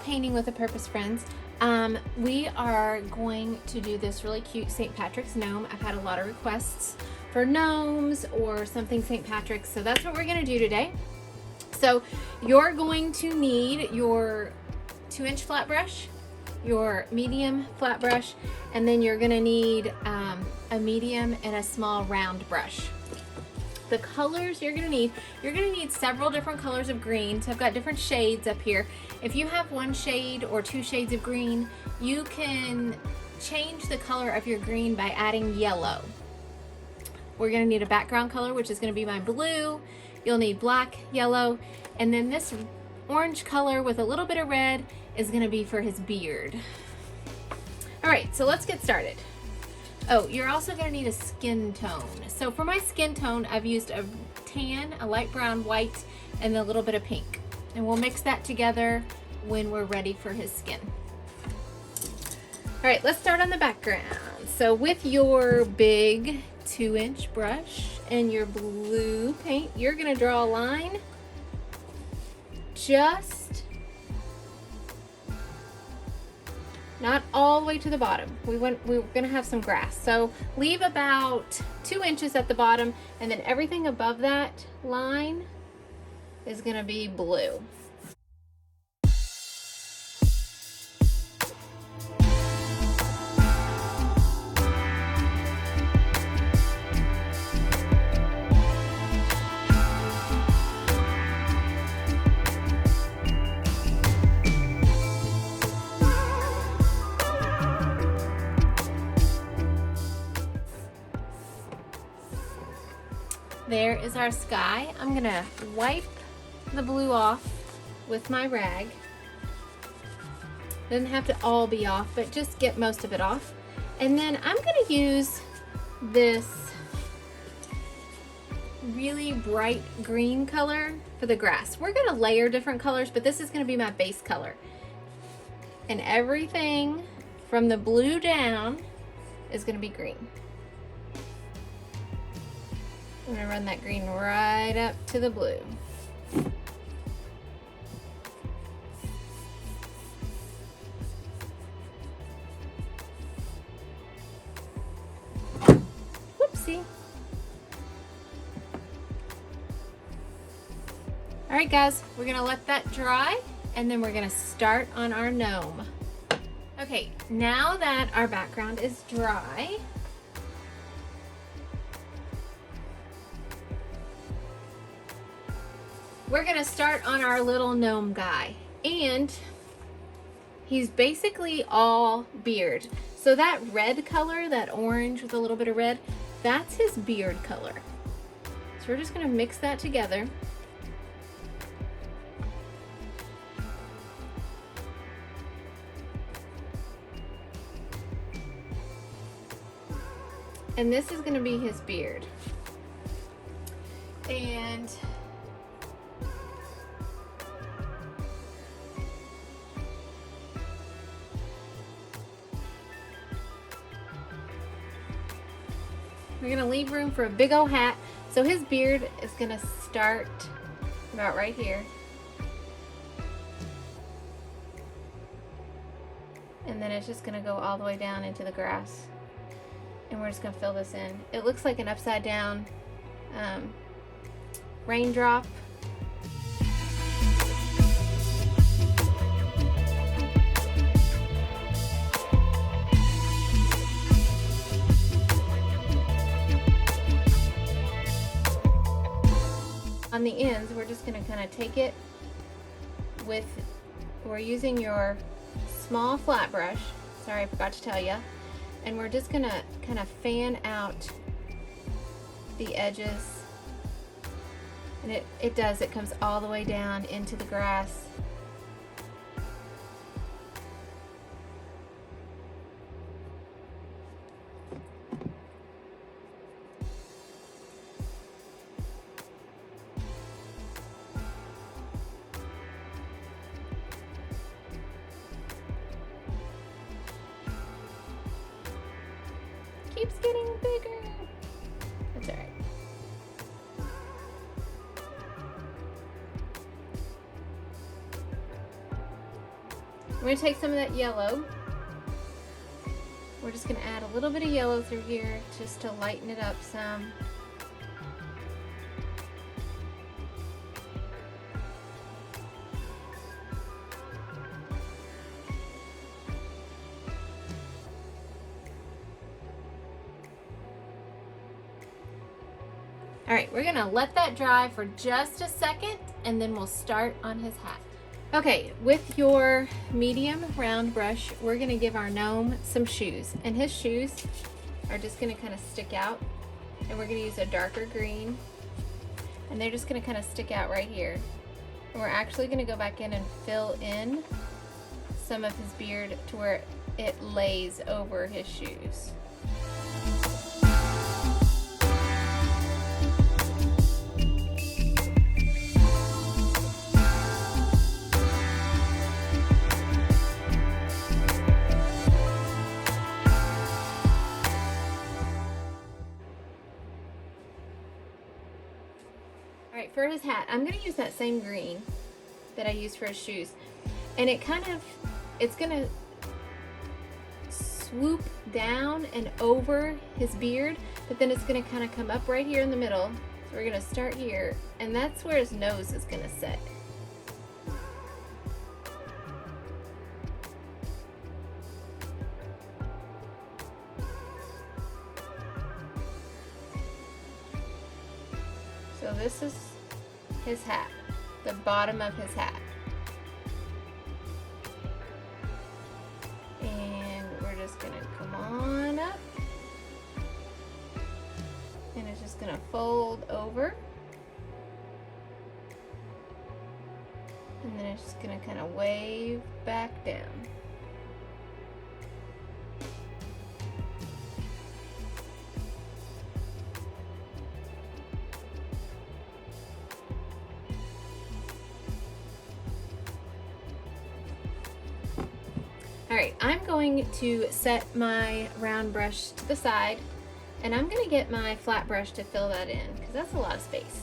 Painting with a Purpose friends. We are going to do this really cute St. Patrick's gnome. I've had a lot of requests for gnomes or something St. Patrick's, so that's what we're going to do today. So you're going to need your 2-inch flat brush, your medium flat brush, and then you're going to need a medium and a small round brush. The colors you're going to need several different colors of green. So I've got different shades up here. If you have one shade or 2 shades of green, you can change the color of your green by adding yellow. We're going to need a background color, which is going to be my blue. You'll need black, yellow, and then this orange color with a little bit of red is going to be for his beard. All right, so let's get started. Oh, you're also going to need a skin tone. So for my skin tone, I've used a tan, a light brown, white, and a little bit of pink. And we'll mix that together when we're ready for his skin. All right, let's start on the background. So with your big 2-inch brush and your blue paint, you're going to draw a line just not all the way to the bottom. We're going to have some grass. So leave about 2 inches at the bottom, and then everything above that line is going to be blue. There is our sky. I'm gonna wipe the blue off with my rag. Doesn't have to all be off, but just get most of it off. And then I'm gonna use this really bright green color for the grass. We're gonna layer different colors, but this is gonna be my base color. And everything from the blue down is gonna be green. I'm going to run that green right up to the blue. Whoopsie. All right, guys, we're going to let that dry, and then we're going to start on our gnome. Okay, now that our background is dry, we're gonna start on our little gnome guy, and he's basically all beard. So that red color, that orange with a little bit of red, that's his beard color. So we're just gonna mix that together. And this is gonna be his beard. And we're gonna leave room for a big old hat. So his beard is gonna start about right here. And then it's just gonna go all the way down into the grass. And we're just gonna fill this in. It looks like an upside down raindrop. On the ends, we're just going to kind of take it with, we're using your small flat brush, sorry I forgot to tell you, and we're just going to kind of fan out the edges, and it comes all the way down into the grass. Keeps getting bigger. That's all right. going to take some of that yellow. We're just going to add a little bit of yellow through here just to lighten it up some. All right, we're gonna let that dry for just a second and then we'll start on his hat. Okay, with your medium round brush, we're gonna give our gnome some shoes, and his shoes are just gonna kind of stick out, and we're gonna use a darker green, and they're just gonna kind of stick out right here. And we're actually gonna go back in and fill in some of his beard to where it lays over his shoes. All right, for his hat, I'm gonna use that same green that I used for his shoes. And it's gonna swoop down and over his beard, but then it's gonna kind of come up right here in the middle. So we're gonna start here, and that's where his nose is gonna sit. So this is his hat, the bottom of his hat. And we're just gonna come on up. And it's just gonna fold over. And then it's just gonna kind of wave back down. All right, I'm going to set my round brush to the side, and I'm going to get my flat brush to fill that in, because that's a lot of space.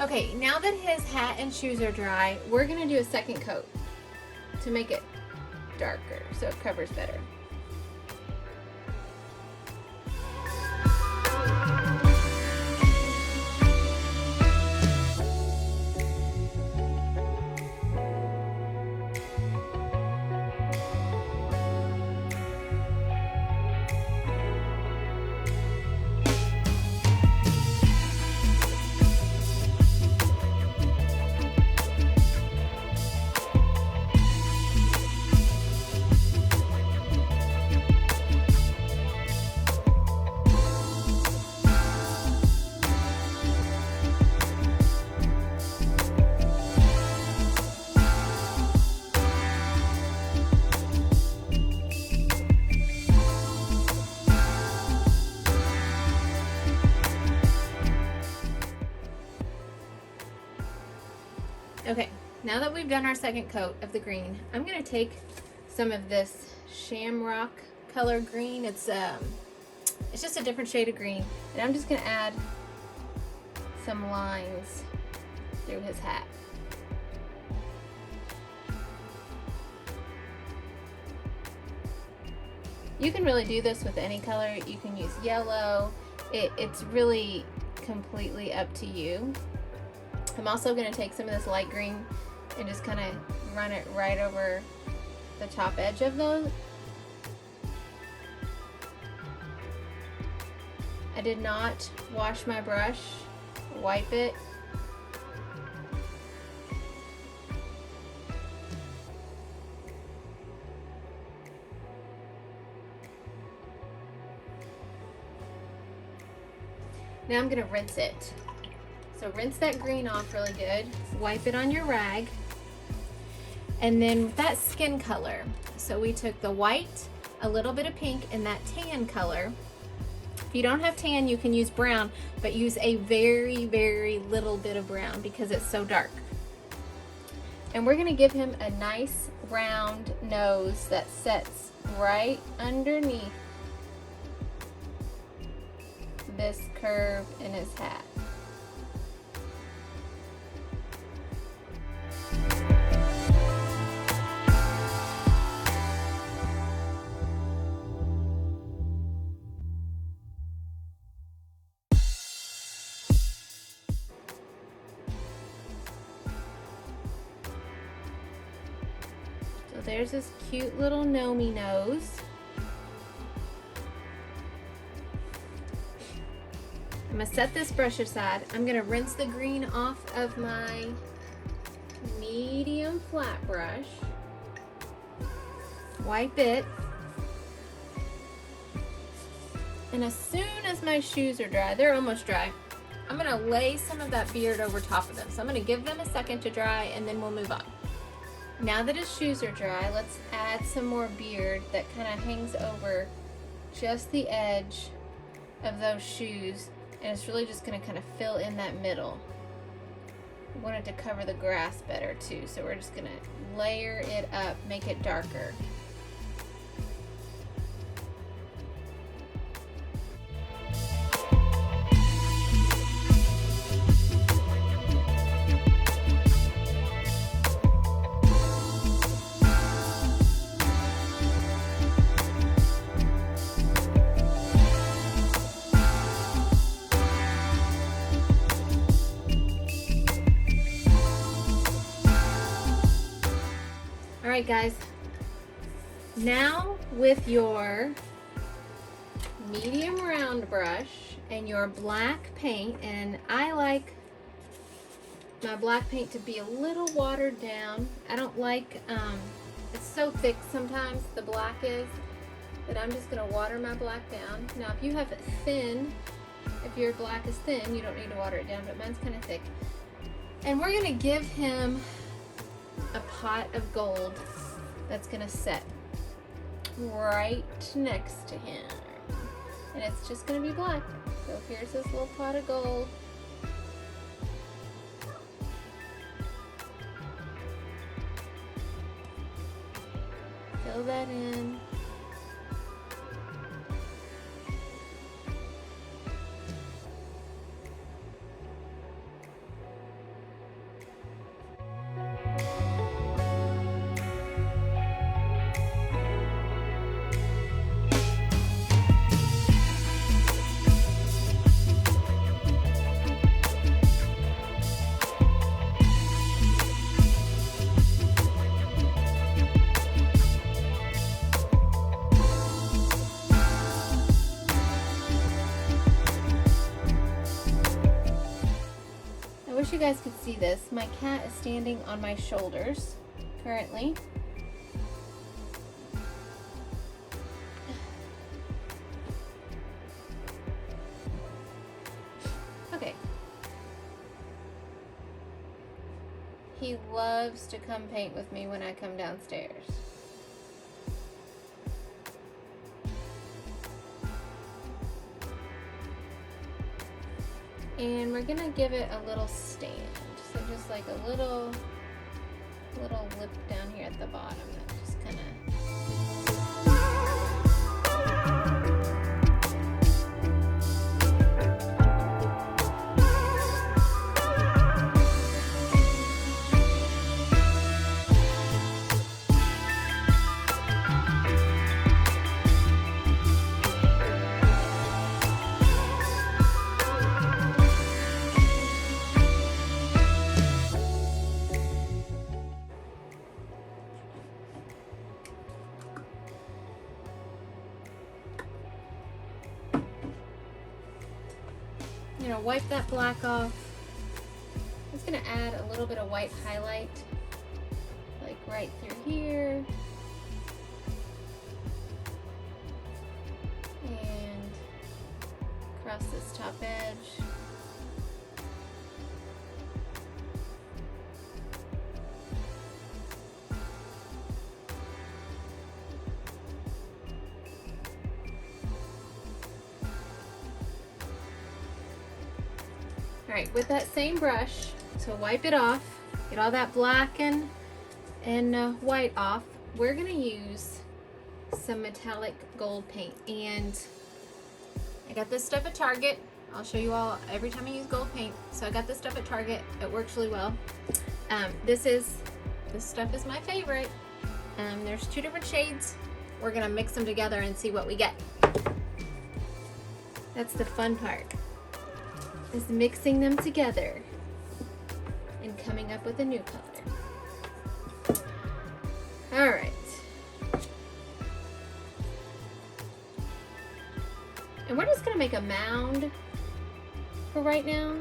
Okay, now that his hat and shoes are dry, we're gonna do a second coat to make it darker so it covers better. Okay, now that we've done our second coat of the green, I'm going to take some of this shamrock color green. It's just a different shade of green, and I'm just going to add some lines through his hat. You can really do this with any color. You can use yellow. It's really completely up to you. I'm also going to take some of this light green and just kind of run it right over the top edge of those. I did not wash my brush, wipe it. Now I'm gonna rinse it. So rinse that green off really good. Wipe it on your rag. And then that skin color. So we took the white, a little bit of pink, and that tan color. If you don't have tan, you can use brown, but use a very, very little bit of brown because it's so dark. And we're gonna give him a nice round nose that sets right underneath this curve in his hat. So there's this cute little gnome nose. I'm gonna set this brush aside. I'm gonna rinse the green off of my medium flat brush. Wipe it. And as soon as my shoes are dry, they're almost dry, I'm gonna lay some of that beard over top of them. So I'm gonna give them a second to dry and then we'll move on. Now that his shoes are dry, let's add some more beard that kind of hangs over just the edge of those shoes. And it's really just gonna kind of fill in that middle. We want it to cover the grass better too. So we're just gonna layer it up, make it darker. All right, guys, now with your medium round brush and your black paint, and I like my black paint to be a little watered down. I don't like, it's so thick sometimes, the black is, that I'm just gonna water my black down. Now, if you have it thin, if your black is thin, you don't need to water it down, but mine's kind of thick. And we're gonna give him a pot of gold that's gonna set right next to him, and it's just gonna be black. So here's this little pot of gold. Fill that in. I wish you guys could see this. My cat is standing on my shoulders currently. Okay. He loves to come paint with me when I come downstairs. And we're gonna give it a little stand. So just like a little lip down here at the bottom that just kind of. You know, wipe that black off. I'm just gonna add a little bit of white highlight, like right through here. And across this top edge. All right, with that same brush, so wipe it off, get all that black and white off. We're gonna use some metallic gold paint, and I got this stuff at Target. I'll show you all every time I use gold paint. So I got this stuff at Target. It works really well. This stuff is my favorite. There's 2 different shades. We're gonna mix them together and see what we get. That's the fun part, is mixing them together and coming up with a new color. All right. And we're just gonna make a mound for right now.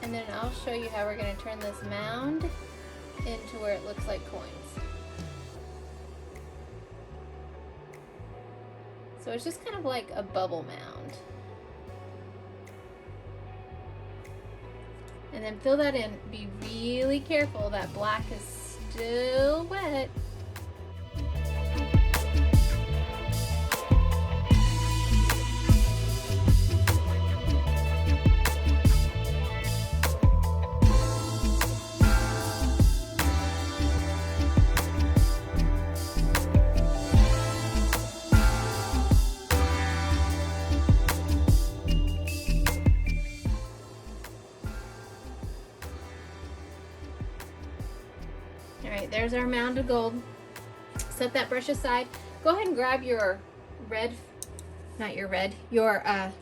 And then I'll show you how we're gonna turn this mound into where it looks like coins. So it's just kind of like a bubble mound. And then fill that in. Be really careful, that black is still wet. Alright, there's our mound of gold. Set that brush aside. Go ahead and grab your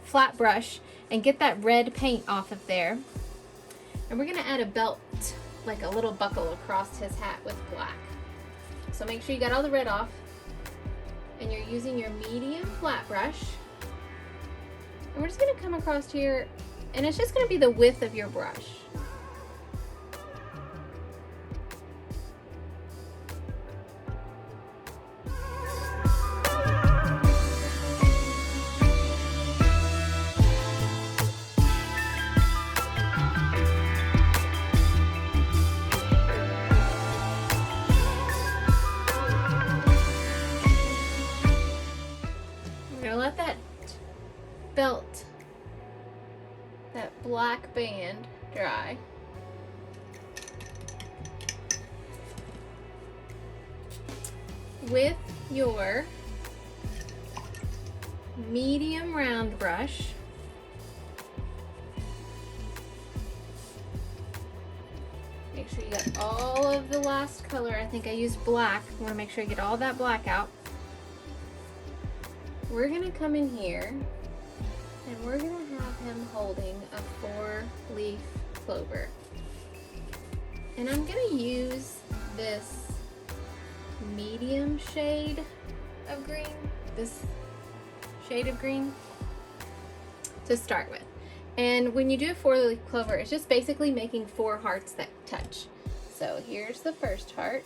flat brush and get that red paint off of there. And we're going to add a belt, like a little buckle across his hat with black. So make sure you got all the red off. And you're using your medium flat brush. And we're just going to come across here, and it's just going to be the width of your brush. Let that belt, that black band, dry. With your medium round brush, make sure you got all of the last color. I think I used black. I want to make sure you get all that black out. We're gonna come in here and we're gonna have him holding a 4-leaf clover. And I'm gonna use this medium shade of green, to start with. And when you do a 4-leaf clover, it's just basically making 4 hearts that touch. So here's the first heart.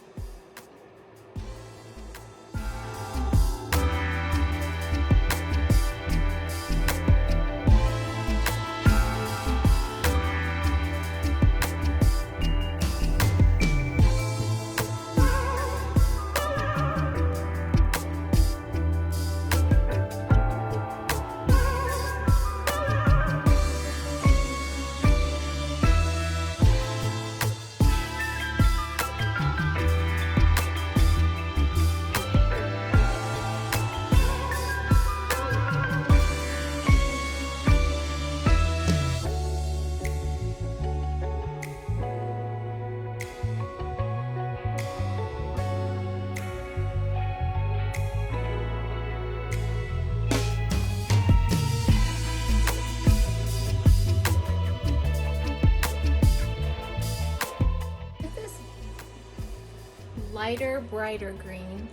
Lighter, brighter green.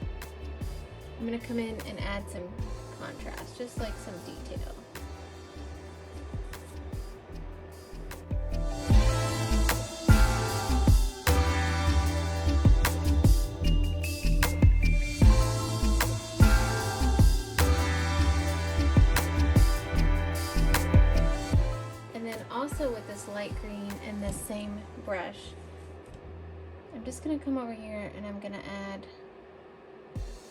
I'm going to come in and add some contrast, just like some detail. green in this same brush. I'm just gonna come over here and I'm gonna add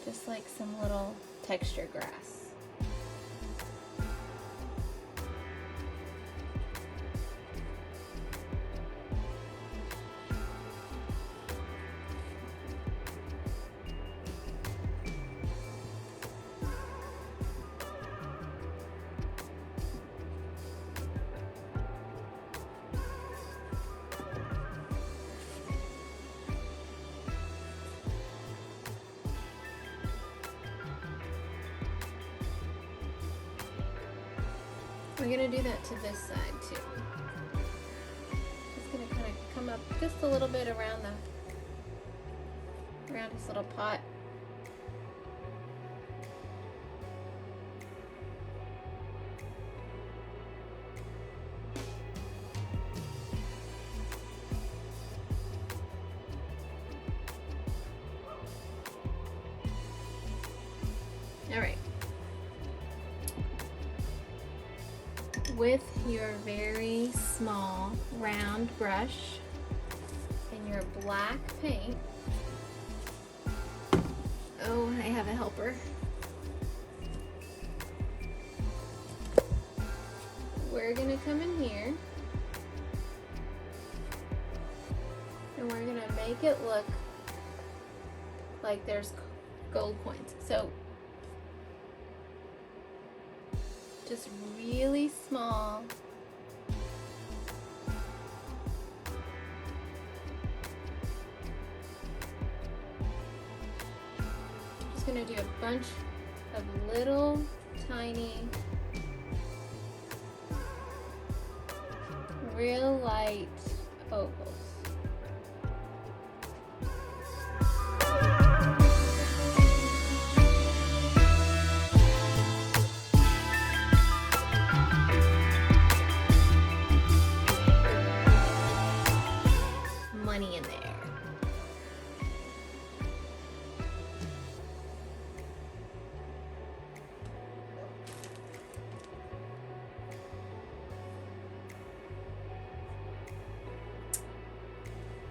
just like some little texture grass. We're gonna do that to this side too. Just gonna kind of come up just a little bit around his little pot. All right. With your very small round brush and your black paint, oh, I have a helper. We're gonna come in here and we're gonna make it look like there's gold coins. So just really small. Just gonna do a bunch of little tiny, real light ovals. Money in there.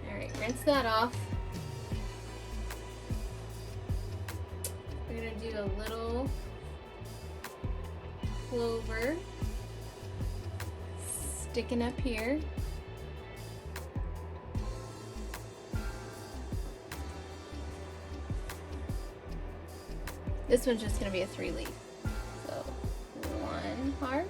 All right, rinse that off. We're gonna do a little clover sticking up here. This one's just going to be a 3-leaf. So, 1 heart.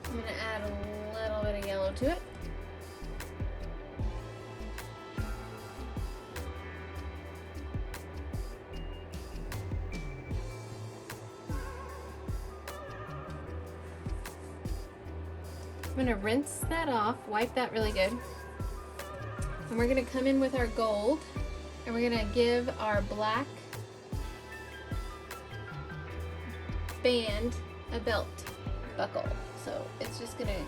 I'm going to add a little bit of yellow to it. I'm going to rinse that off, wipe that really good. And we're going to come in with our gold and we're going to give our black band a belt buckle. So it's just going to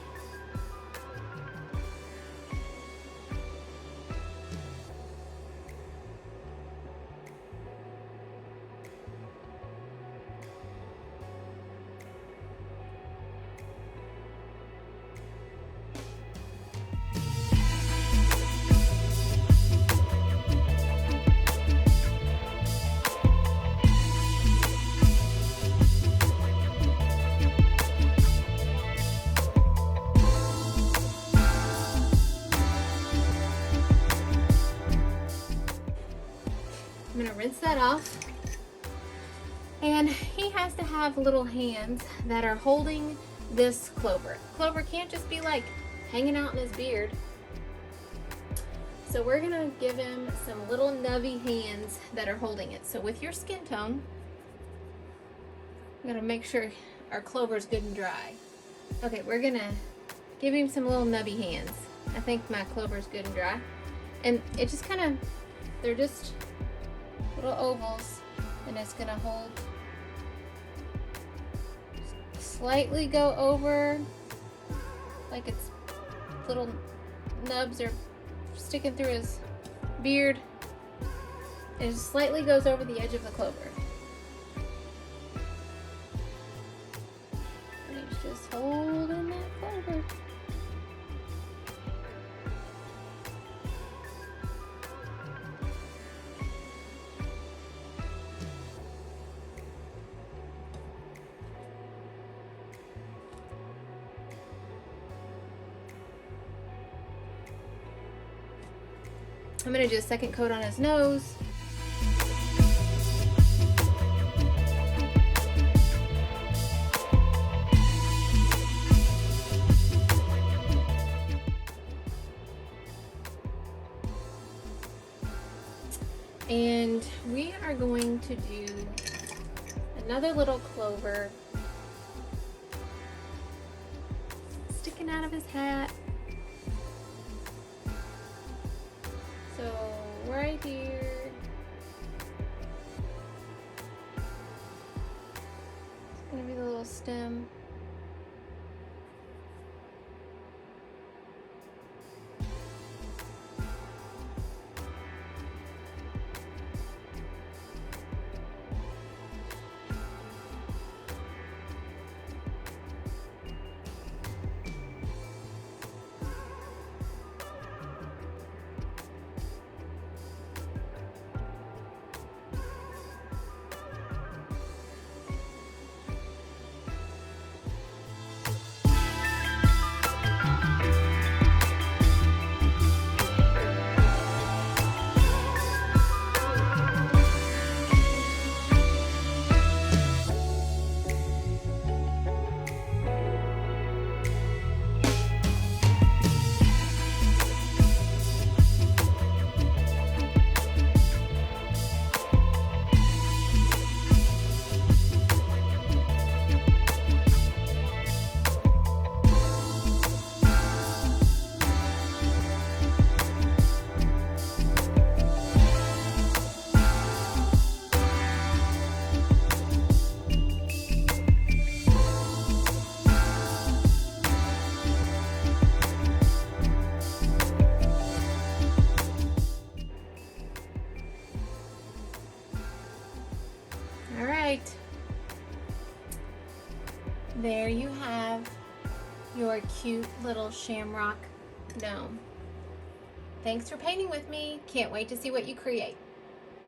I'm going to rinse that off, and he has to have little hands that are holding this clover. Clover can't just be like hanging out in his beard. So we're going to give him some little nubby hands that are holding it. So with your skin tone, I'm going to make sure our clover is good and dry. Okay, we're going to give him some little nubby hands. I think my clover is good and dry. And it just kind of, they're just little ovals, and it's going to hold slightly go over, like its little nubs are sticking through his beard. It just slightly goes over the edge of the clover. And he's just holding that clover. I'm going to do a second coat on his nose. And we are going to do another little clover sticking out of his hat. So right here, it's gonna be the little stem. All right, there you have your cute little shamrock gnome. Thanks for painting with me. Can't wait to see what you create.